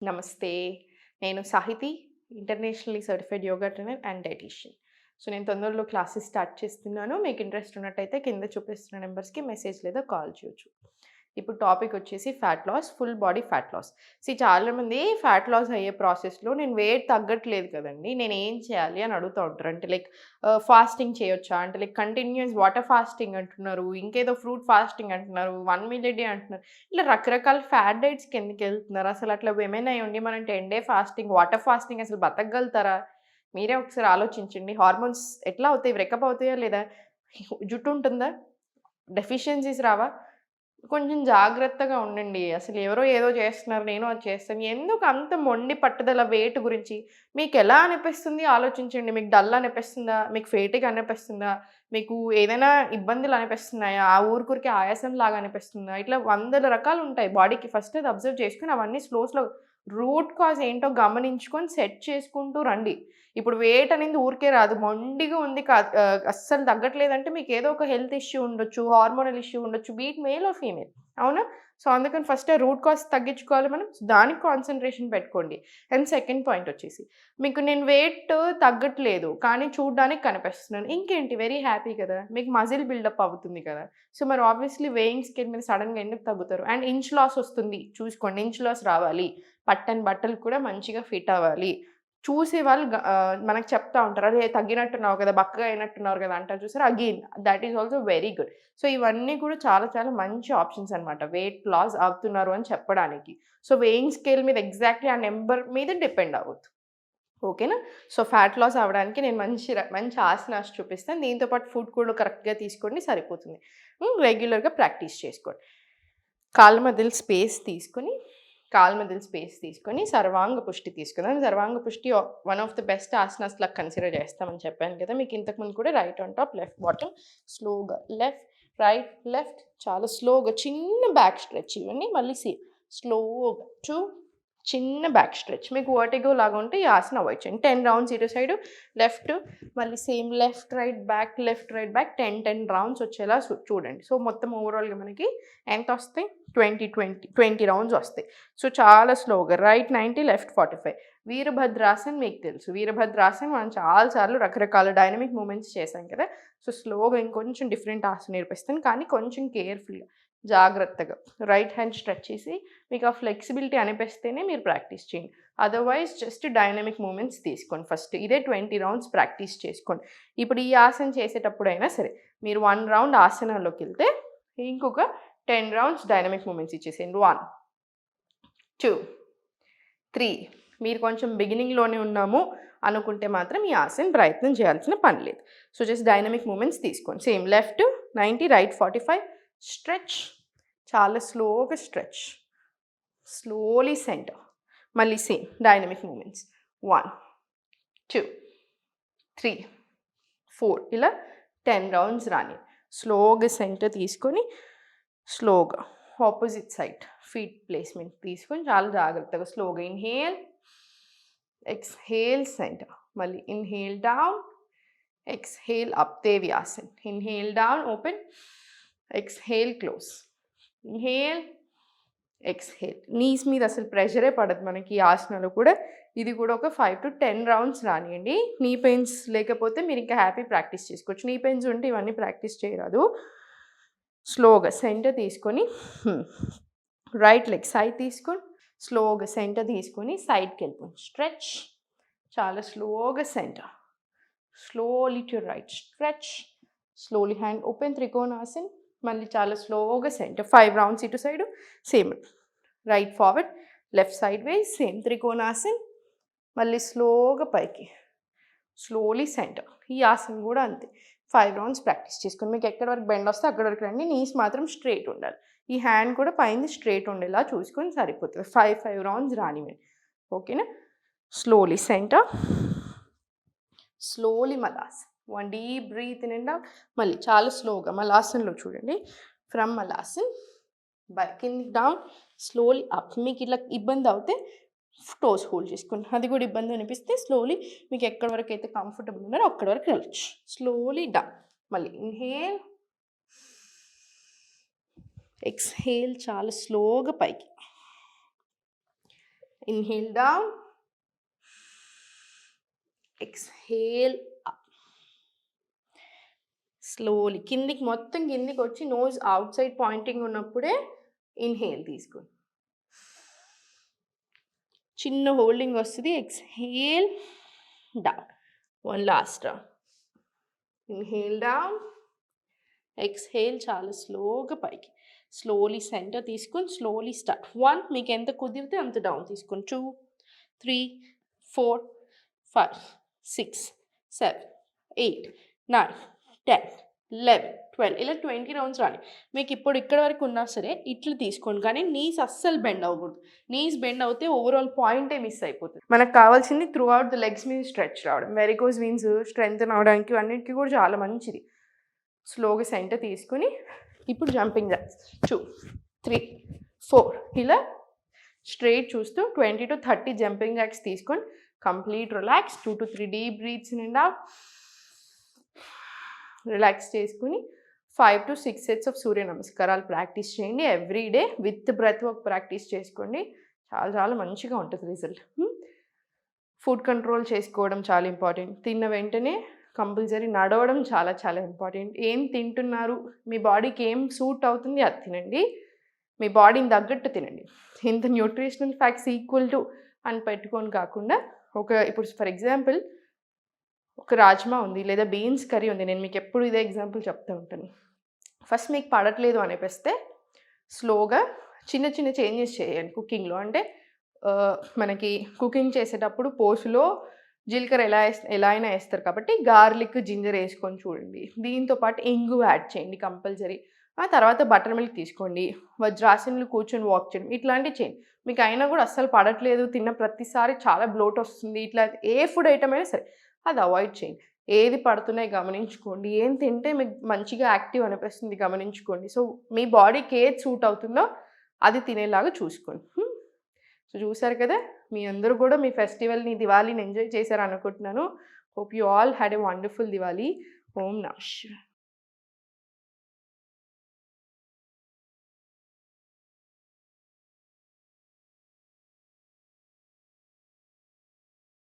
నమస్తే. నేను Sahithi, internationally certified yoga trainer and dietician. So, నేను తొందరలో క్లాసెస్ స్టార్ట్ చేస్తున్నాను. మీకు ఇంట్రెస్ట్ ఉన్నట్టయితే కింద చూపిస్తున్న నంబర్స్‌కి మెసేజ్ లేదా కాల్ చేయొచ్చు. ఇప్పుడు టాపిక్ వచ్చేసి fat loss, full body fat loss. చాలామంది ఫ్యాట్ లాస్ అయ్యే ప్రాసెస్‌లో నేను వెయిట్ తగ్గట్లేదు కదండీ! నేనేం చేయాలి అని అడుగుతా ఉంటారు. అంటే లైక్ ఫాస్టింగ్ చేయొచ్చా? అంటే లైక్ కంటిన్యూయస్ వాటర్ ఫాస్టింగ్ అంటున్నారు. ఇంకేదో ఫ్రూట్ ఫాస్టింగ్ అంటున్నారు. 1 మీల్ ఎ డే అంటున్నారు. ఇలా రకరకాల ఫ్యాట్ డైట్స్‌కి ఎందుకెళ్తున్నారు? అసలు అట్లా విమెన్ అయ్యుండి మనం 10 డే ఫాస్టింగ్, వాటర్ ఫాస్టింగ్ అసలు బతకగలుగుతారా? మీరే ఒకసారి ఆలోచించండి. హార్మోన్స్ ఎట్లా అవుతాయి? బ్రేకప్ అవుతాయా లేదా? జుట్టు ఉంటుందా? డెఫిషియన్సీస్ రావా? కొంచెం జాగ్రత్తగా ఉండండి. అసలు ఎవరో ఏదో చేస్తున్నారు. నేను అది చేస్తాను. ఎందుకు అంత మొండి పట్టుదల వెయిట్ గురించి? మీకెలా అనిపిస్తుంది ఆలోచించండి. మీకు డల్ అనిపిస్తుందా? మీకు ఫేటిగ్ అనిపిస్తుందా? మీకు ఏదైనా ఇబ్బందులు అనిపిస్తున్నాయా? ఆ ఊరికే ఆయాసంలాగా అనిపిస్తుందా? ఇట్లా వందల రకాలుంటాయి బాడీకి. ఫస్ట్ అది అబ్జర్వ్ చేసుకొని అవన్నీ స్లో రూట్ కాజ్ ఏంటో గమనించుకొని సెట్ చేసుకుంటూ రండి. ఇప్పుడు వెయిట్ అనేది ఊరికే రాదు. మొండిగా ఉంది అస్సలు తగ్గట్లేదంటే మీకేదో ఒక హెల్త్ ఇష్యూ ఉండొచ్చు. హార్మోనల్ ఇష్యూ ఉండొచ్చు. Be it male or female. అవునా? సో, అందుకని ఫస్ట్ ఆ రూట్ కాజ్ తగ్గించుకోవాలి మనం. దానికి కాన్సంట్రేషన్ పెట్టుకోండి. అండ్ సెకండ్ పాయింట్ వచ్చేసి, మీకు నేను వెయిట్ తగ్గట్లేదు. కానీ చూడ్డానికి కనిపిస్తున్నాను. ఇంకేంటి వెరీ హ్యాపీ కదా! మీకు మజిల్ బిల్డప్ అవుతుంది కదా! సో, మరి ఆబ్వియస్లీ వేయింగ్ స్కేల్ మీద సడెన్‌గా ఎందుకు తగ్గుతారు? అండ్ ఇంచ్ లాస్ వస్తుంది. చూసుకోండి. ఇంచ్ లాస్ రావాలి. పట్టని బట్టలు కూడా మంచిగా ఫిట్ అవ్వాలి. చూసేవాళ్ళు మనకు చెప్తా ఉంటారు. "అరే! తగ్గినట్టున్నావు కదా! బక్కగా అయినట్టున్నారు కదా!" అంటారు చూసారా? Again that is also very good. So, ఇవన్నీ కూడా చాలా చాలా మంచి ఆప్షన్స్ అన్నమాట. వెయిట్ లాస్ అవుతున్నారు అని చెప్పడానికి. సో, వేయింగ్ స్కేల్ మీద ఎగ్జాక్ట్‌లీ ఆ నంబర్ మీద డిపెండ్ అవ్వద్దు. ఓకేనా? సో, ఫ్యాట్ లాస్ అవ్వడానికి నేను మంచి ఆసనాస్ చూపిస్తాను. దీంతో పాటు ఫుడ్ కూడా కరెక్ట్‌గా తీసుకోండి సరిపోతుంది. రెగ్యులర్‌గా ప్రాక్టీస్ చేసుకోండి. కాళ్ళ మధ్యలో స్పేస్ తీసుకొని సర్వాంగ పుష్టి తీసుకుందాం. సర్వాంగ పుష్టి one of the best asanas లాగా కన్సిడర్ చేస్తామని చెప్పాను కదా! మీకు ఇంతకుముందు కూడా right on top, left bottom, స్లోగా లెఫ్ట్, రైట్, లెఫ్ట్ చాలా స్లోగా చిన్న బ్యాక్ స్ట్రెచ్ ఇవ్వండి. మళ్ళీ స్లోగా 2 చిన్న బ్యాక్ స్ట్రెచ్. మీకు వర్టిగో లాగా ఉంటే ఈ ఆసన అవాయిడ్ చేయండి. 10 రౌండ్స్ ఇటు సైడు లెఫ్ట్, మళ్ళీ same left, right, back 10 rounds వచ్చేలా చూడండి. సో, మొత్తం ఓవరాల్‌గా మనకి ఎంతొస్తాయి? 20 రౌండ్స్ వస్తాయి. సో, చాలా స్లోగా రైట్ 90, లెఫ్ట్ 45. వీరభద్రాసన్ మీకు తెలుసు. వీరభద్రాసన్ మనం చాలా సార్లు రకరకాల డైనమిక్ మూవ్‌మెంట్స్ చేశాం కదా! సో, స్లోగా ఇంకొంచెం డిఫరెంట్ ఆసన నేర్పిస్తాను. కానీ కొంచెం కేర్‌ఫుల్‌గా, జాగ్రత్తగా రైట్ హ్యాండ్ స్ట్రెచ్ చేసి మీకు ఆ ఫ్లెక్సిబిలిటీ అనిపిస్తేనే మీరు ప్రాక్టీస్ చేయండి. అదర్‌వైజ్ జస్ట్ డైనమిక్ మూవ్‌మెంట్స్ తీసుకోండి ఫస్ట్. ఇదే 20 రౌండ్స్ ప్రాక్టీస్ చేసుకోండి. ఇప్పుడు ఈ ఆసన చేసేటప్పుడైనా సరే, మీరు 1 రౌండ్ ఆసనాల్లోకెళ్తే ఇంకొక 10 రౌండ్స్ డైనమిక్ మూవ్‌మెంట్స్ ఇచ్చేసేయండి. 1, 2, 3 మీరు కొంచెం బిగినింగ్‌లోనే ఉన్నాము అనుకుంటే మాత్రం ఈ ఆసన ప్రయత్నం చేయాల్సిన పని లేదు. సో, జస్ట్ డైనమిక్ మూవ్‌మెంట్స్ తీసుకోండి. సేమ్ లెఫ్ట్ 90, రైట్ 45 స్ట్రెచ్ చాలా స్లోగా స్ట్రెచ్. Slowly centre. మళ్ళీ సేమ్ డైనమిక్ మూవ్‌మెంట్స్. 1, 2, 3, 4 ఇలా 10 రౌండ్స్ రాని. స్లోగా సెంటర్ తీసుకొని స్లోగా ఆపోజిట్ సైడ్ ఫీట్ ప్లేస్‌మెంట్ తీసుకొని చాలా జాగ్రత్తగా స్లోగా ఇన్‌హేల్, ఎక్స్‌హేల్ సెంటర్. మళ్ళీ ఇన్‌హేల్ డౌన్, ఎక్స్‌హేల్ అప్ దేవ్యాసన్. Inhale down open, exhale close. Inhale, exhale. Knees మీద అసలు ప్రెషరే పడదు మనకి ఈ ఆసనాలో కూడా. ఇది కూడా ఒక 5-10 రౌండ్స్ రానియండి. నీ పెయిన్స్ లేకపోతే మీరు ఇంకా హ్యాపీ ప్రాక్టీస్ చేసుకోవచ్చు. నీ పెయిన్స్ ఉంటే ఇవన్నీ ప్రాక్టీస్ చేయరాదు. స్లోగా సెంటర్ తీసుకొని రైట్ లెగ్ సైడ్ తీసుకొని స్లోగా సెంటర్ తీసుకొని సైడ్‌కెళ్ళిపోండి. స్ట్రెచ్ చాలా స్లోగా center. Slowly to right stretch. Slowly hand open త్రికోణాసన్. మళ్ళీ చాలా స్లోగా సెంటర్. 5 రౌండ్స్ ఇటు side same. Right forward, left side ways same త్రికోణాసన్. మళ్ళీ స్లోగా పైకి. Slowly center. ఈ ఆసన కూడా అంతే. 5 రౌండ్స్ ప్రాక్టీస్ చేసుకోండి. మీకు ఎక్కడి వరకు బెండ్ వస్తే అక్కడి వరకు రండి. నీస్ మాత్రం స్ట్రెయిట్ ఉండాలి. ఈ హ్యాండ్ కూడా పైంది స్ట్రెయిట్ ఉండేలా చూసుకొని సరిపోతుంది. 5 రౌండ్స్ రానివ్వండి. ఓకేనా? Slowly center. స్లోలీ మలాసన్. 1 deep breath in and out. మళ్ళీ చాలా స్లోగా మలాసన్‌లో చూడండి. ఫ్రమ్ మలాసన్ కిందికి డౌన్ స్లోలీ అప్. మీకు ఇట్లా ఇబ్బంది అవుతే టోస్ హోల్డ్ చేసుకోండి. అది కూడా ఇబ్బంది అనిపిస్తే స్లోలీ మీకు ఎక్కడి వరకు అయితే కంఫర్టబుల్ ఉన్నారో అక్కడి వరకు వెళ్ళొచ్చు. Slowly down. మళ్ళీ ఇన్హేల్, ఎక్స్‌హేల్ చాలా స్లోగా పైకి. Inhale down, exhale up. Slowly కిందికి మొత్తం కిందికి వచ్చి నోజ్ అవుట్ సైడ్ పాయింటింగ్ ఉన్నప్పుడే ఇన్హేల్ తీసుకోండి. చిన్న హోల్డింగ్ వస్తుంది. Exhale down. One last round. Inhale down, exhale చాలా స్లోగా పైకి. స్లోలీ సెంటర్ తీసుకొని స్లోలీ స్టార్ట్. 1, మీకు ఎంత కుదిరితే అంత డౌన్ తీసుకొని. 2, 3, 4, 5, 6, 7, 8, 9, 10, 11, 12 ఇలా 20 రౌండ్స్ రాని. మీకు ఇప్పుడు ఇక్కడ వరకు ఉన్నా సరే ఇట్లా తీసుకోండి, కానీ నీస్ అస్సలు బెండ్ అవ్వకూడదు. నీస్ బెండ్ అవుతే ఓవరాల్ పాయింటే మిస్ అయిపోతుంది. మనకు కావాల్సింది త్రూ అవుట్ ద లెగ్స్ మీద స్ట్రెచ్ రావడం. వెరికోస్ వీన్స్ స్ట్రెంగ్తన్ అవడానికి అన్నిటికీ కూడా చాలా మంచిది. స్లోగా సెంటర్ తీసుకుని ఇప్పుడు జంపింగ్ జాక్స్ 2, 3, 4 ఇలా స్ట్రైట్ చూస్తూ 20 to 30 జంపింగ్ జాక్స్ తీసుకొని complete relax. 2 to 3 deep breaths నిండా రిలాక్స్ చేసుకుని 5 to 6 సెట్స్ ఆఫ్ సూర్య నమస్కారాలు ప్రాక్టీస్ చేయండి. Every day with breath work practice చేసుకోండి. చాలా చాలా మంచిగా ఉంటుంది రిజల్ట్. ఫుడ్ కంట్రోల్ చేసుకోవడం చాలా ఇంపార్టెంట్. తిన్న వెంటనే కంపల్సరీ నడవడం చాలా చాలా ఇంపార్టెంట్. ఏం తింటున్నారు, మీ బాడీకి ఏం సూట్ అవుతుంది అది తినండి. మీ బాడీని తగ్గట్టు తినండి. ఇంత న్యూట్రిషనల్ ఫ్యాక్ట్స్ ఈక్వల్ టు అని పెట్టుకొని కాకుండా ఇప్పుడు ఫర్ ఎగ్జాంపుల్ ఒక రాజ్మా ఉంది లేదా బీన్స్ కర్రీ ఉంది. నేను మీకు ఎప్పుడు ఇదే ఎగ్జాంపుల్ చెప్తూ ఉంటాను. ఫస్ట్ మీకు పడట్లేదు అనిపిస్తే స్లోగా చిన్న చిన్న చేంజెస్ చేయండి కుకింగ్లో. అంటే మనకి కుకింగ్ చేసేటప్పుడు పోసులో జీలకర్ర ఎలా అయినా వేస్తారు కాబట్టి గార్లిక్, జింజర్ వేసుకొని చూడండి. దీంతోపాటు ఇంగు యాడ్ చేయండి కంపల్సరీ. ఆ తర్వాత బటర్ మిల్క్ తీసుకోండి. వజ్రాసనంలో కూర్చొని వాక్ చేయండి. ఇట్లాంటివి చేయండి. మీకు అయినా కూడా అస్సలు పడట్లేదు, తిన్న ప్రతిసారి చాలా బ్లోట్ వస్తుంది, ఇట్లా ఏ ఫుడ్ ఐటమ్ అయినా సరే అది అవాయిడ్ చేయండి. ఏది పడుతున్నాయి గమనించుకోండి. ఏం తింటే మీకు మంచిగా యాక్టివ్ అనిపిస్తుంది గమనించుకోండి. సో మీ బాడీకి ఏది సూట్ అవుతుందో అది తినేలాగా చూసుకోండి. సో చూసారు కదా, మీ అందరూ కూడా మీ ఫెస్టివల్ని, దివాళీని ఎంజాయ్ చేశారు అనుకుంటున్నాను. Hope you all had a wonderful Diwali. ఓం నమః శివాయ.